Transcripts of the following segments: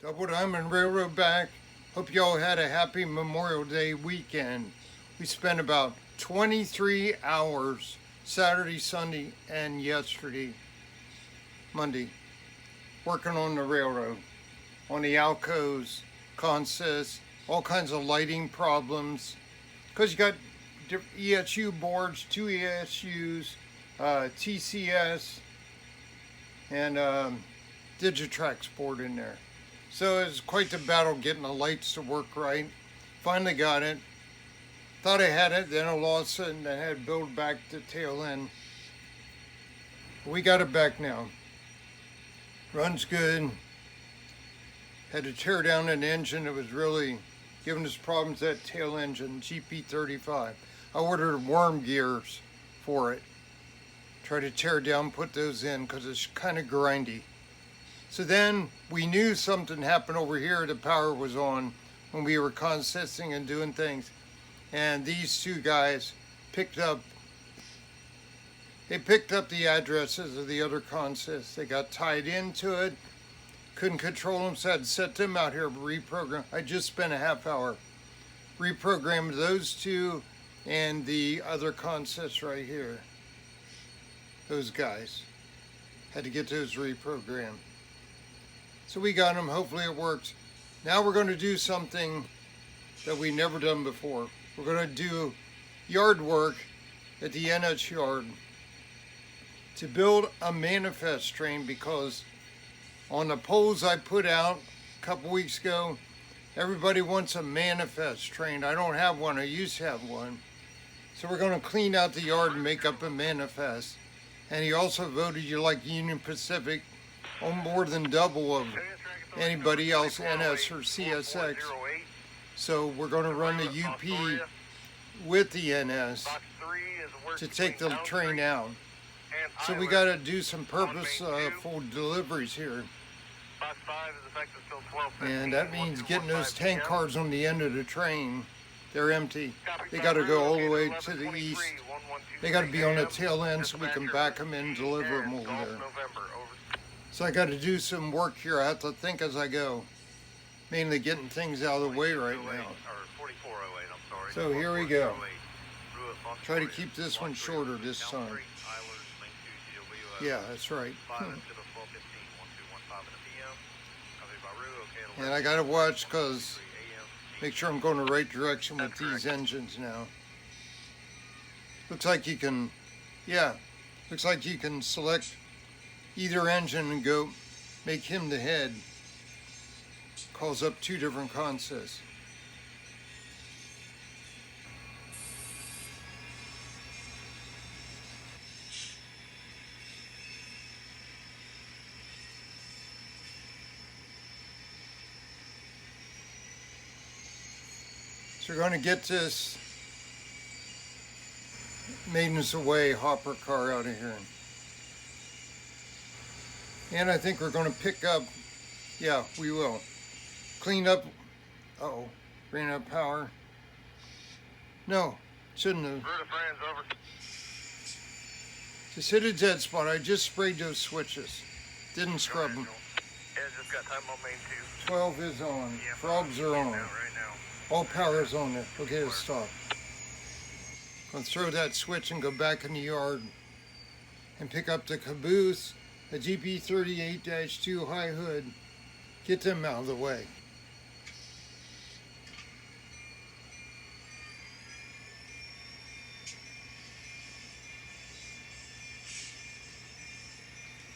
Double Diamond Railroad back. Hope y'all had a happy Memorial Day weekend. We spent about 23 hours Saturday, Sunday, and yesterday, Monday, working on the railroad, on the alcoves, consists, all kinds of lighting problems. Because you got ESU boards, two ESUs, TCS, and Digitrax board in there. So it was quite the battle getting the lights to work right. Finally got it. Thought I had it, then all of a sudden I had to build back the tail end. We got it back now. Runs good. Had to tear down an engine. It was really giving us problems, that tail engine, GP35. I ordered worm gears for it. Try to tear down, put those in, because it's kind of grindy. So then we knew something happened over here. The power was on when we were consisting and doing things. And these two guys picked up the addresses of the other consists. They got tied into it. Couldn't control them, so I had to set them out here, reprogram. I just spent a half hour reprogrammed those two and the other consists right here. Those guys. Had to get those reprogrammed. So we got them, hopefully it works. Now we're going to do something that we never done before. We're going to do yard work at the NS yard to build a manifest train, because on the polls I put out a couple weeks ago, everybody wants a manifest train. I don't have one, I used to have one. So we're going to clean out the yard and make up a manifest. And he also voted you like Union Pacific on more than double of anybody else, NS or CSX. So we're going to run the UP with the NS to take the train out. So we got to do some purposeful deliveries here. And that means getting those tank cars on the end of the train. They're empty. They got to go all the way to the east. They got to be on the tail end so we can back them in and deliver them over there. So I got to do some work here. I have to think as I go. Mainly getting things out of the way right now. So here we go. Try to keep this one shorter this time. Yeah, that's right. And I got to watch, because make sure I'm going the right direction with these engines now. Looks like you can, looks like you can select either engine and go make him the head. Calls up two different consists. So we're going to get this Maidens Away hopper car out of here. And I think we're going to pick up, we will. Clean up, ran out of power. No, shouldn't have. Just hit a dead spot. I just sprayed those switches. Didn't scrub them. 12 is on. Frogs are on. All power is on it. Okay, let's stop. Gonna throw that switch and go back in the yard and pick up the caboose, a GP38-2 high hood. Get them out of the way.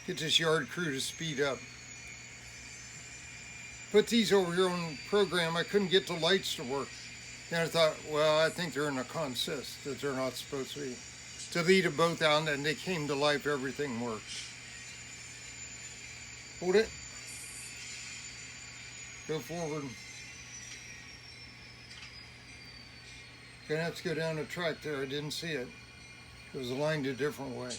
Get this yard crew to speed up. Put these over here on the program. I couldn't get the lights to work. Then I thought, well, I think they're in a consist that they're not supposed to be. Deleted both out and they came to life. Everything worked. Hold it. Go forward. Gonna have to go down the track there. I didn't see it. It was aligned a different way.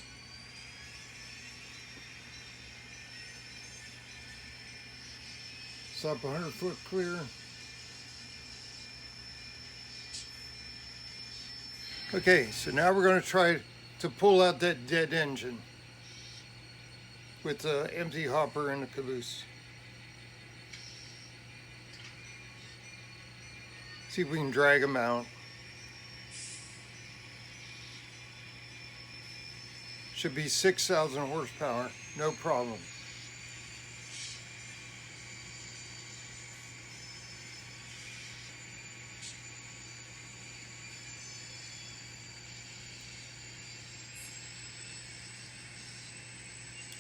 Stop 100 foot clear. Okay, so now we're going to try to pull out that dead engine with the empty hopper and the caboose. See if we can drag them out. Should be 6,000 horsepower, no problem.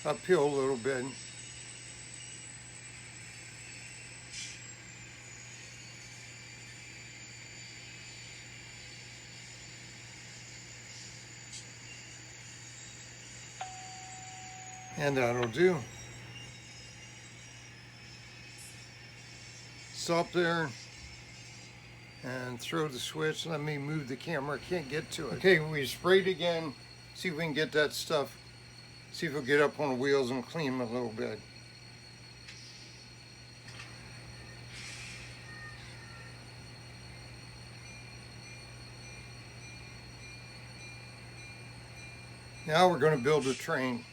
Uphill a little bit. And that'll do. Stop there and throw the switch. Let me move the camera, I can't get to it. Okay, we sprayed again. See if we can get that stuff. See if we'll get up on the wheels and clean them a little bit. Now we're going to build a train.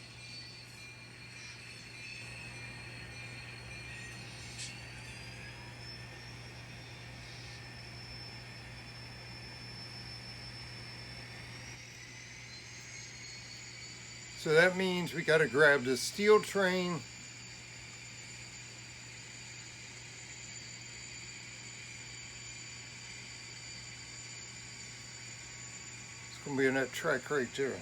So that means we got to grab the steel train. It's going to be on that track right there.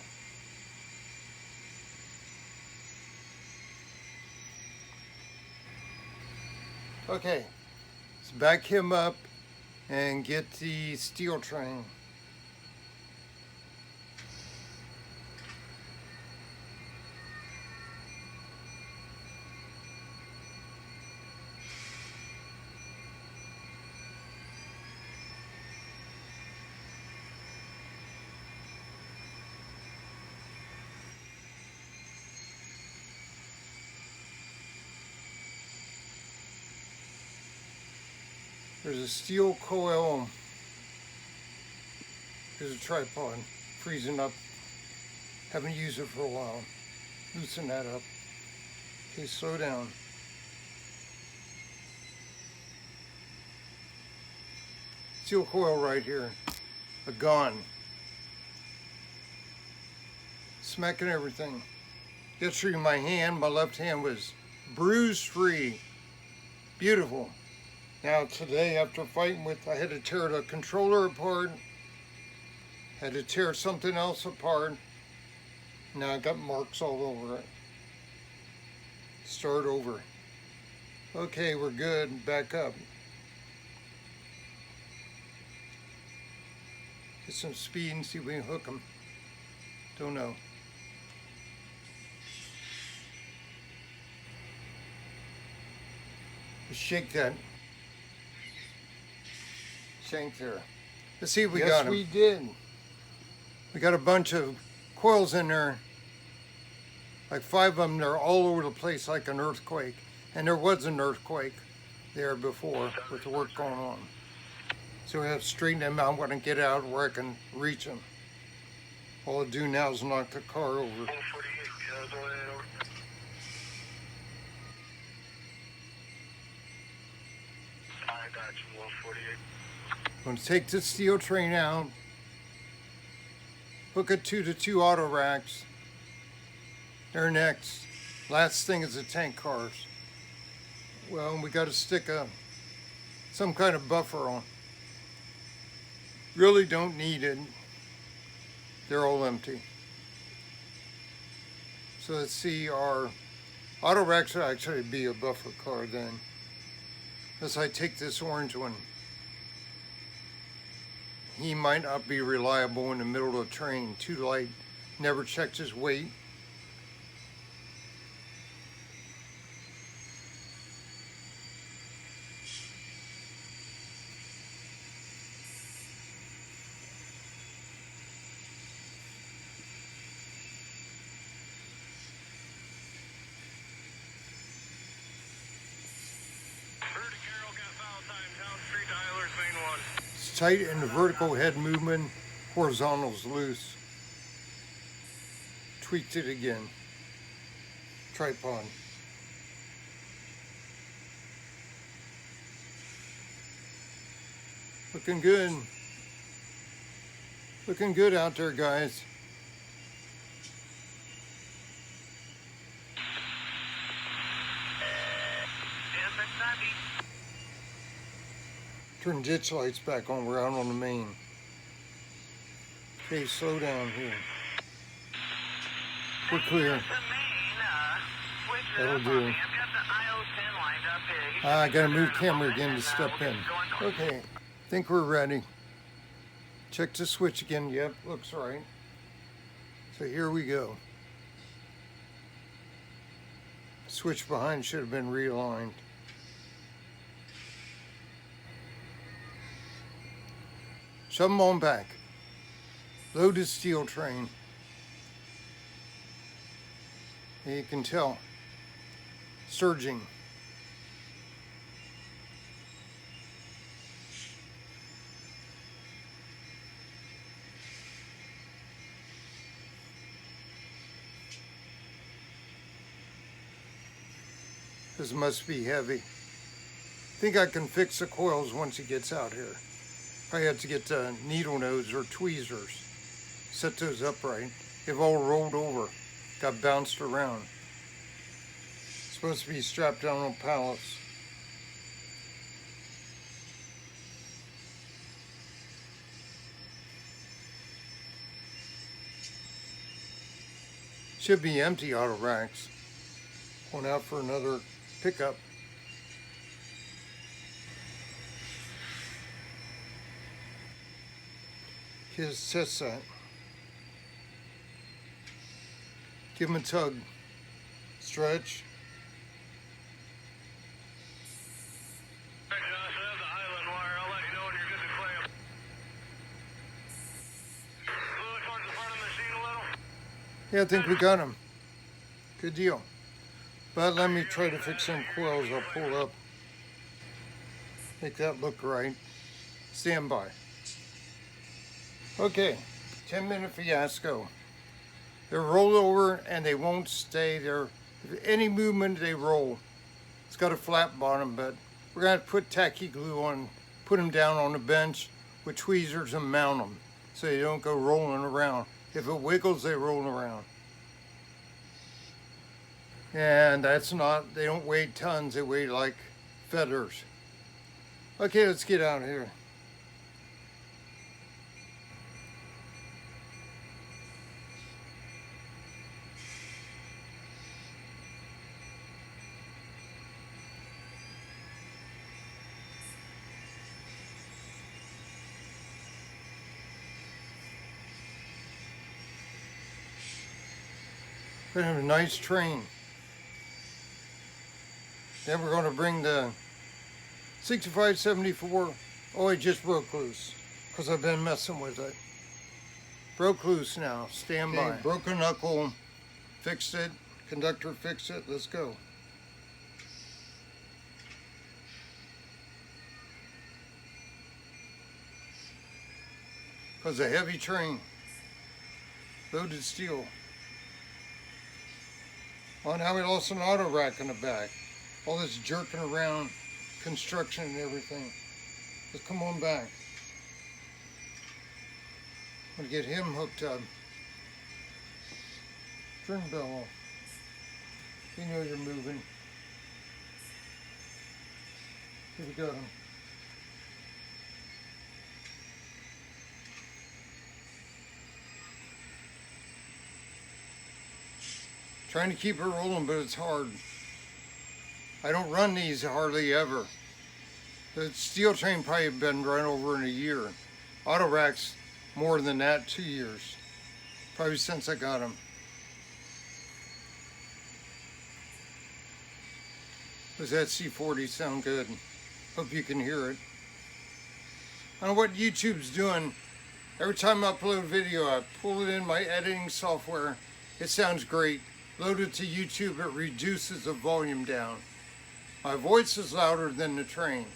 Okay, let's back him up and get the steel train. There's a steel coil. There's a tripod freezing up. Haven't used it for a while. Loosen that up. Okay, slow down. Steel coil right here. A gun. Smacking everything. Yesterday my hand, my left hand was bruise free. Beautiful. Now today, after fighting with, I had to tear the controller apart, had to tear something else apart. Now I got marks all over it. Start over. Okay, we're good, back up. Get some speed and see if we can hook them. Don't know. Just shake that shank there. Let's see if we got them. Yes, we did. We got a bunch of coils in there, like 5 of them. They're all over the place like an earthquake. And there was an earthquake there before with the work going on. So we have to straighten them out when I get out where I can reach them. All I do now is knock the car over. 148, I got you, 148. I'm going to take the steel train out, hook it to the 2 auto racks. They're next. Last thing is the tank cars. Well, we got to stick some kind of buffer on. Really don't need it. They're all empty. So let's see, our auto racks would actually be a buffer car then. As I take this orange one. He might not be reliable in the middle of the train. Too light, never checked his weight. It's tight in the vertical head movement, horizontal's loose. Tweaked it again. Tripod. Looking good. Looking good out there, guys. Turn ditch lights back on. We're out on the main. Okay, slow down here. We're clear. That'll do. I gotta move camera again to step in. Okay, think we're ready. Check the switch again. Yep, looks right. So here we go. Switch behind should have been realigned. Shove them on back. Loaded steel train. And you can tell. Surging. This must be heavy. I think I can fix the coils once he gets out here. Probably have to get needle nose or tweezers. Set those upright. They've all rolled over. Got bounced around. Supposed to be strapped down on pallets. Should be empty auto racks. Going out for another pickup. His test set. Give him a tug. Stretch. Yeah, I think we got him. Good deal. But let me try to fix some coils. I'll pull up. Make that look right. Stand by. Okay, 10-minute fiasco. They're rolled over and they won't stay there. If any movement, they roll. It's got a flat bottom, but we're gonna have to put tacky glue on, put them down on the bench with tweezers and mount them so they don't go rolling around. If it wiggles, they roll around. And that's not, they don't weigh tons, they weigh like feathers. Okay, let's get out of here. We're gonna have a nice train. Then we're gonna bring the 6574. Oh, it just broke loose because I've been messing with it. Broke loose now, stand by. Broken knuckle, fixed it, conductor fixed it, let's go. Because a heavy train, loaded steel. Oh, now we lost an auto rack in the back. All this jerking around, construction and everything. Let's come on back. I'm gonna get him hooked up. Turn the bell off. You know you're moving. Here we go. Trying to keep it rolling, but it's hard. I don't run these hardly ever. The steel train probably been run over in a year. Auto racks more than that, 2 years. Probably since I got them. Does that C40 sound good? Hope you can hear it. I don't know what YouTube's doing. Every time I upload a video, I pull it in my editing software. It sounds great. Load it to YouTube, it reduces the volume down. My voice is louder than the train.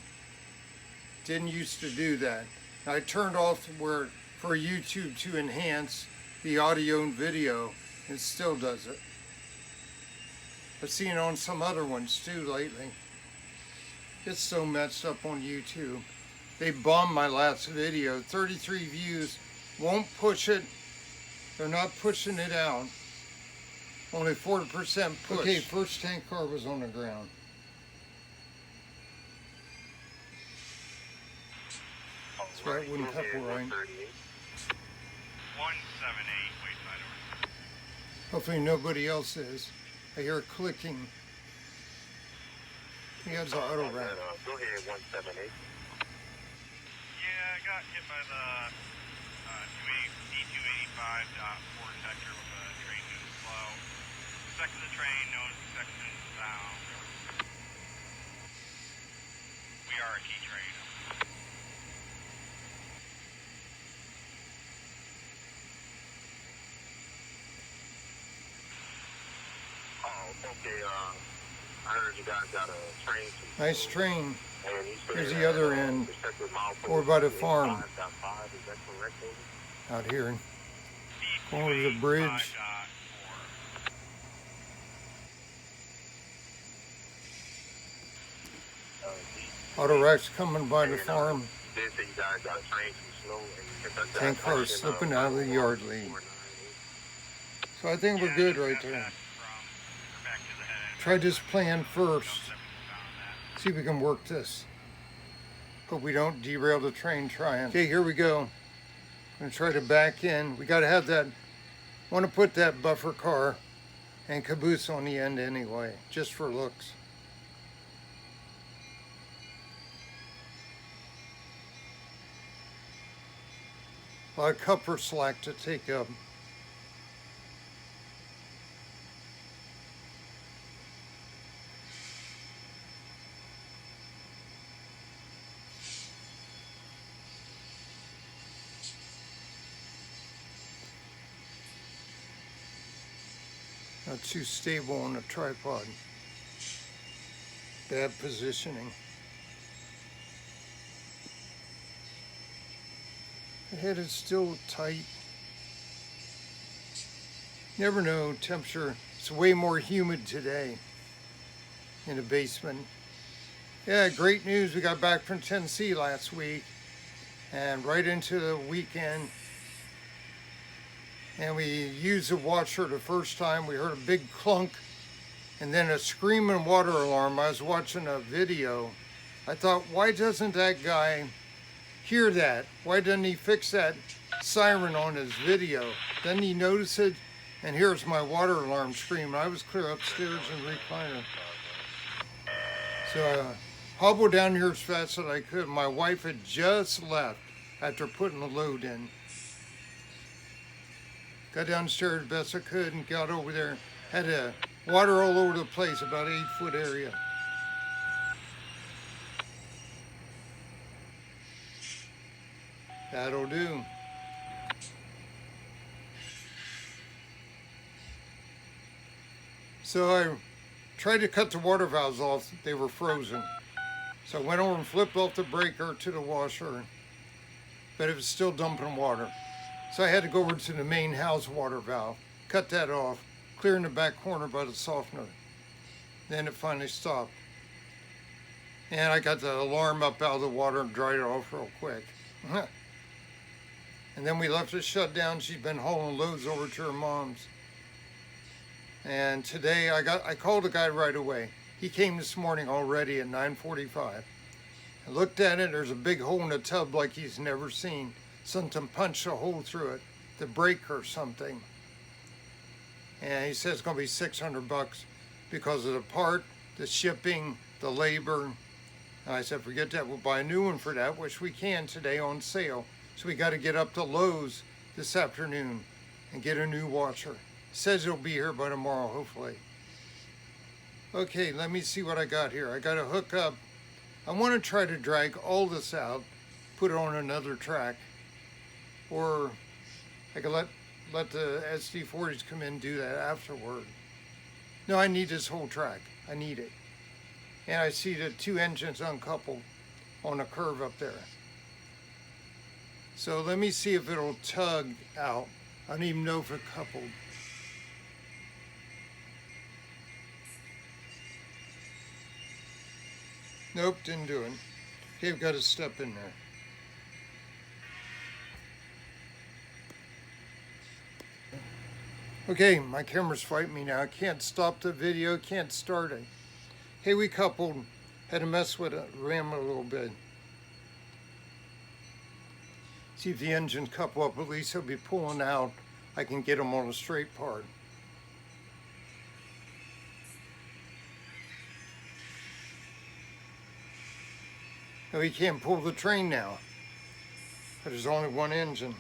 Didn't used to do that. I turned off where for YouTube to enhance the audio and video, and it still does it. I've seen it on some other ones too lately. It's so messed up on YouTube. They bombed my last video. 33 views. Won't push it. They're not pushing it out. Only 40% push. Okay, first tank car was on the ground. That's right, wooden pepper right. 178, wayside order. Hopefully nobody else is. I hear clicking. He has an auto rack. Go ahead, 178. Yeah, I got hit by the D285.4 sector with a train moving slow. Second the train, known section down. We are a key train. Oh, okay, I heard you guys got a train. Nice train. Here's the other end, over by the farm. Out here, over the bridge. Auto racks coming by the farm. Tank cars slipping out of the yard lane. So I think we're good right there. Try this plan first. See if we can work this. Hope we don't derail the train trying. Okay, here we go. I'm gonna try to back in. We gotta have that, want to put that buffer car and caboose on the end anyway, just for looks. A lot of copper slack to take up. Not too stable on the tripod. Bad positioning. The head is still tight. Never know, temperature. It's way more humid today in the basement. Yeah, great news. We got back from Tennessee last week and right into the weekend. And we used the washer the first time. We heard a big clunk and then a screaming water alarm. I was watching a video. I thought, why doesn't that guy hear that? Why doesn't he fix that siren on his video? Then he noticed it, and here's my water alarm screaming. I was clear upstairs in the recliner. So I hobbled down here as fast as I could. My wife had just left after putting the load in. Got downstairs as best I could and got over there. Had water all over the place, about 8-foot area. That'll do. So I tried to cut the water valves off. They were frozen. So I went over and flipped off the breaker to the washer, but it was still dumping water. So I had to go over to the main house water valve, cut that off, clear in the back corner by the softener. Then it finally stopped. And I got the alarm up out of the water and dried it off real quick. And then we left it shut down. She's been hauling loads over to her mom's. And today I called the guy right away. He came this morning already at 9:45. I looked at it, there's a big hole in the tub like he's never seen. Something punched a hole through it, the brake or something. And he says it's gonna be $600 because of the part, the shipping, the labor. And I said, forget that, we'll buy a new one for that, which we can today on sale. So we got to get up to Lowe's this afternoon and get a new washer. Says it'll be here by tomorrow, hopefully. Okay, let me see what I got here. I got to hook up. I want to try to drag all this out, put it on another track, or I could let the SD40s come in and do that afterward. No, I need this whole track. I need it. And I see the two engines uncoupled on a curve up there. So let me see if it'll tug out. I don't even know if it coupled. Nope, didn't do it. Okay, we've got to step in there. Okay, my camera's fighting me now. I can't stop the video, can't start it. Hey, we coupled, had to mess with it, ram it a little bit. See if the engine couple up, at least he'll be pulling out. I can get him on a straight part. No, he can't pull the train now. But there's only one engine.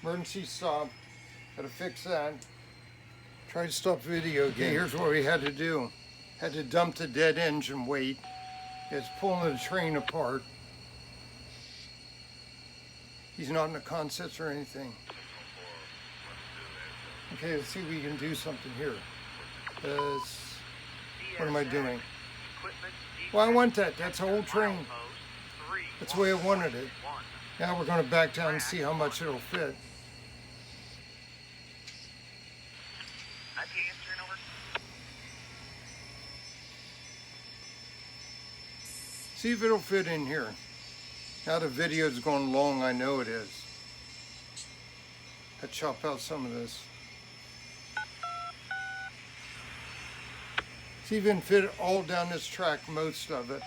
Emergency stop. Gotta fix that. Try to stop video again. Okay, here's what we had to do. Had to dump the dead engine weight. It's pulling the train apart. He's not in the consets or anything. Okay, let's see if we can do something here. What am I doing? Well, I want that. That's a whole train. That's the way I wanted it. Now we're going to back down and see how much it'll fit. See if it'll fit in here. Now the video's going long, I know it is. I chop out some of this. It's even fit all down this track, most of it.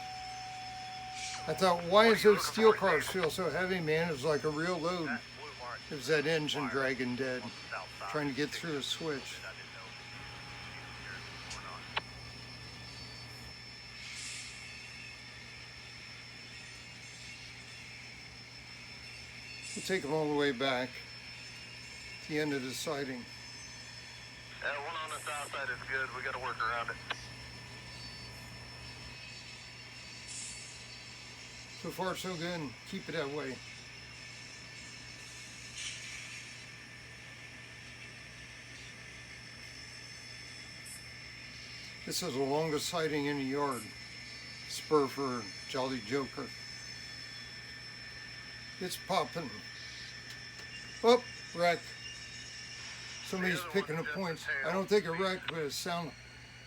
I thought, why does those steel cars feel so heavy, man? It was like a real load. It was that engine dragging dead, trying to get through a switch. We'll take them all the way back to the end of the siding. One on the south side is good. We got to work around it. So far, so good. Keep it that way. This is the longest siding in the yard. Spur for Jolly Joker. It's popping. Oh, wreck. Somebody's picking up points. I don't think a wreck, but it sound.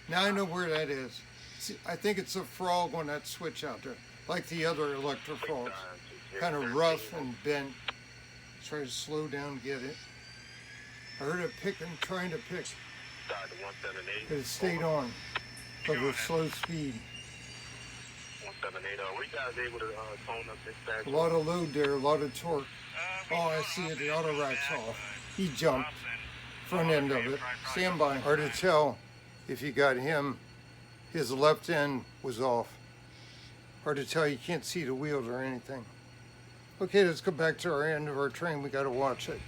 Now I know where that is. See, I think it's a frog on that switch out there, like the other electric frogs. Kind of rough and bent. Try to slow down, get it. I heard it picking, trying to pick. But it stayed on, but with slow speed. 178. Were you guys able to tone up this back? A lot of load there, a lot of torque. Oh, I see it. The auto rack's off. He jumped. Front end of it. Stand by. Hard to tell if you got him. His left end was off. Hard to tell. You can't see the wheels or anything. Okay, let's go back to our end of our train. We got to watch it.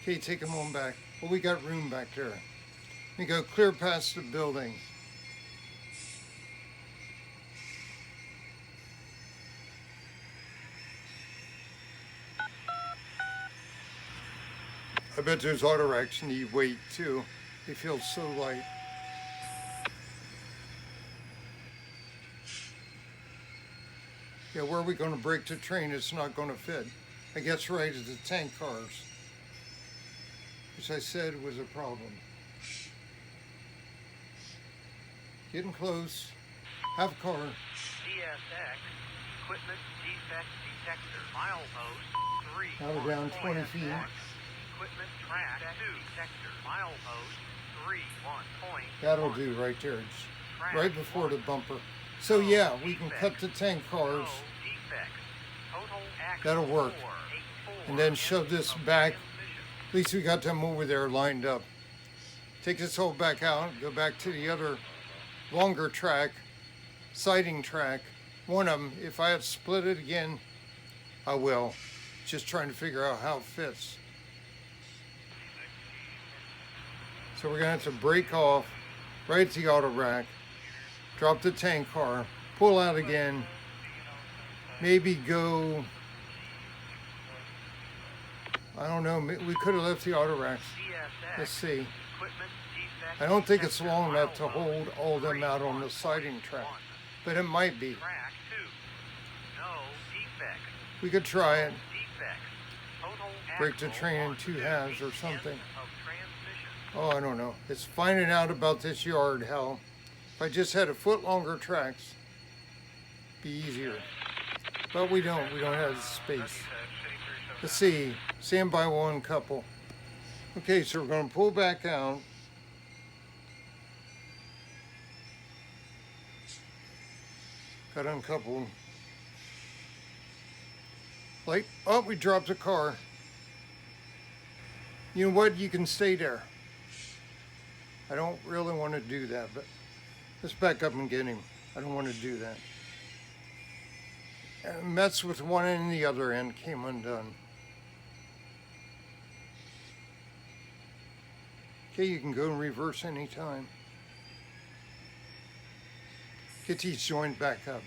Okay, take him on back. Well, we got room back there. We go clear past the building. I bet those auto racks need weight too. They feel so light. Yeah, where are we going to break the train? It's not going to fit. I guess right as the tank cars, which I said was a problem. Getting close. Half car. DSX, equipment defect detector, milepost 3. Now we're down 20 feet. Equipment track 2 detector, milepost 3, 1 point. That'll do right there. It's right before the bumper. So yeah, we can cut the tank cars. That'll work. And then shove this back. At least we got them over there lined up. Take this whole back out, go back to the other longer track, siding track. One of them, if I have to split it again, I will. Just trying to figure out how it fits. So we're gonna have to break off right at the auto rack, drop the tank car, pull out again, maybe go, I don't know, we could have left the auto racks. Let's see. I don't think it's long enough to hold all them out on the siding track, but it might be. We could try it. Break the train in 2 halves or something. Oh, I don't know. It's finding out about this yard, hell. If I just had a foot longer tracks, it'd be easier. But we don't have the space. Let's see. Stand by one couple. Okay, so we're going to pull back out. Got to uncouple. Like, oh, we dropped a car. You know what? You can stay there. I don't really want to do that, but let's back up and get him. I don't want to do that. And mess with one end and the other end, came undone. Okay, you can go in reverse anytime. Get these joined back up.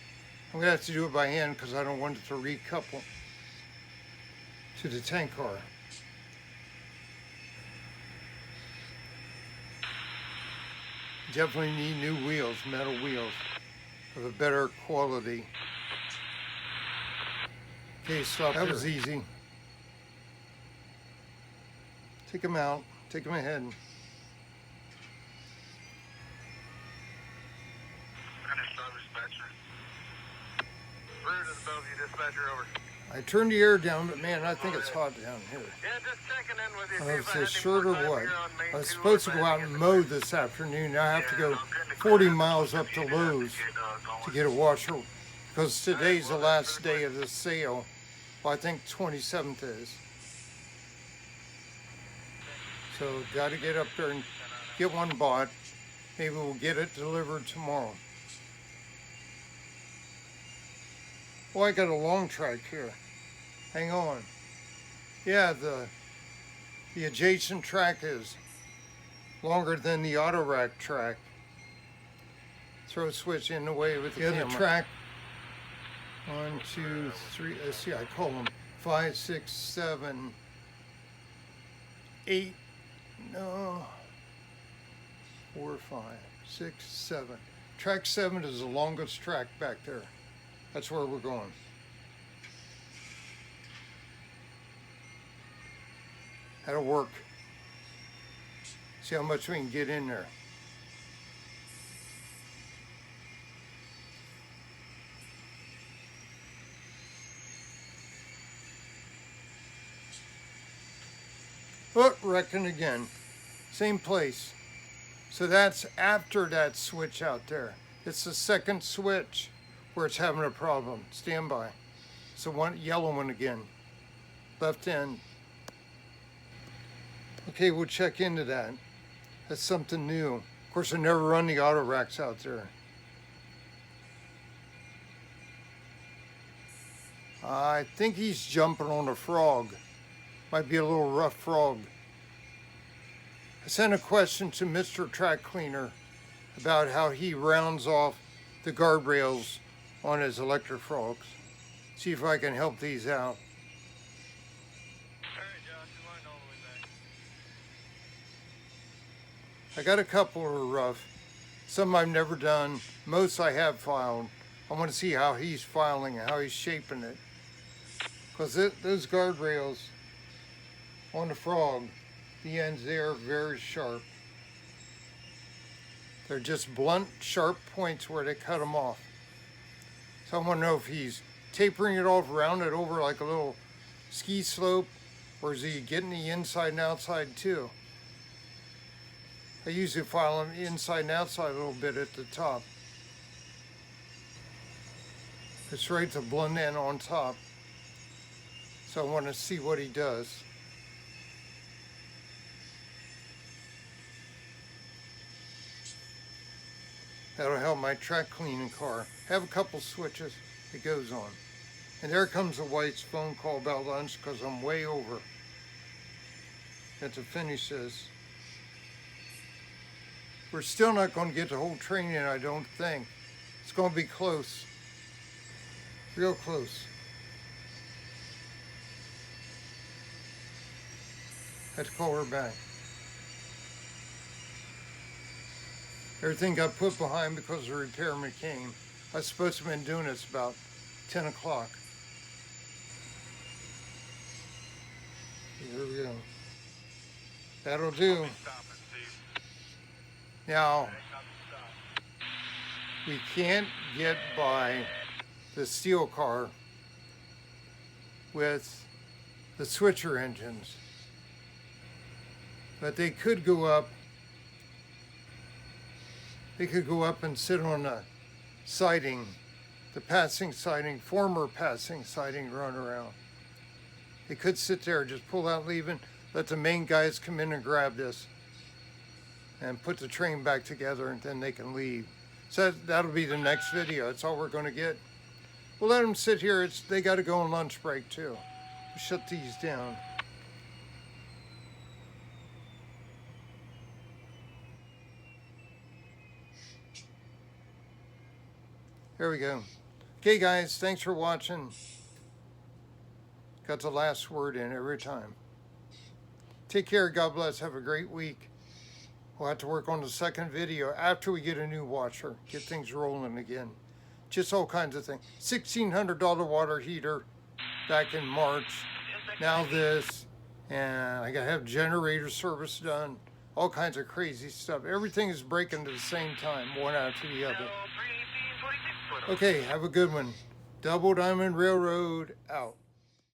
I'm gonna have to do it by hand because I don't want it to recouple to the tank car. Definitely need new wheels, metal wheels, of a better quality. Okay, stop. That was easy. Take him out. Take him ahead. Route to the Bellevue dispatcher, over. I turned the air down, but man, I think it's hot down here. Yeah, just checking in with you. I don't know if it's short or what. I was supposed to go out and mow this afternoon. Now I have to go 40 miles up to Lowe's to get a washer because today's the last day of the sale. Well, I think 27th is. So got to get up there and get one bought. Maybe we'll get it delivered tomorrow. Oh, I got a long track here. Hang on. Yeah, the adjacent track is longer than the auto rack track. Throw a switch in the way with the other track. 1, 2, 3. Let's see, I call them 5, 6, 7, 8. No. 4, 5, 6, 7. Track 7 is the longest track back there. That's where we're going. That'll work. See how much we can get in there. Look, wrecking again. Same place. So that's after that switch out there. It's the second switch where it's having a problem. Stand by. It's the one yellow one again. Left end. Okay, we'll check into that. That's something new. Of course, I never run the auto racks out there. I think he's jumping on a frog. Might be a little rough frog. I sent a question to Mr. Track Cleaner about how he rounds off the guardrails on his electric frogs. See if I can help these out. Alright, Josh, you're running all the way back. I got a couple that are rough. Some I've never done. Most I have filed. I want to see how he's filing and how he's shaping it. Because those guardrails on the frog, the ends there are very sharp. They're just blunt, sharp points where they cut them off. So I want to know if he's tapering it off, round it over like a little ski slope, or is he getting the inside and outside too? I usually file them inside and outside a little bit at the top. It's right to blunt end on top. So I want to see what he does. That'll help my track cleaning car. Have a couple switches, it goes on. And there comes a White's phone call about lunch because I'm way over. Got to finish this. We're still not going to get the whole train in, I don't think. It's going to be close. Real close. Had to call her back. Everything got put behind because the repairman came. I was supposed to have been doing this about 10 o'clock. Here we go. That'll do. Now, we can't get by the steel car with the switcher engines. But they could go up. They could go up and sit on a siding, the passing siding, former passing siding, run around. They could sit there, just pull out leaving, let the main guys come in and grab this and put the train back together, and then they can leave. So that'll be the next video. That's all we're going to get. We'll let them sit here. They got to go on lunch break too. We'll shut these down. There we go. Okay, guys, thanks for watching. Got the last word in every time. Take care. God bless. Have a great week. We'll have to work on the second video after we get a new washer. Get things rolling again. Just all kinds of things. $1,600 water heater back in March. Now this. And I got to have generator service done. All kinds of crazy stuff. Everything is breaking at the same time, one after the other. Okay, have a good one. Double Diamond Railroad out.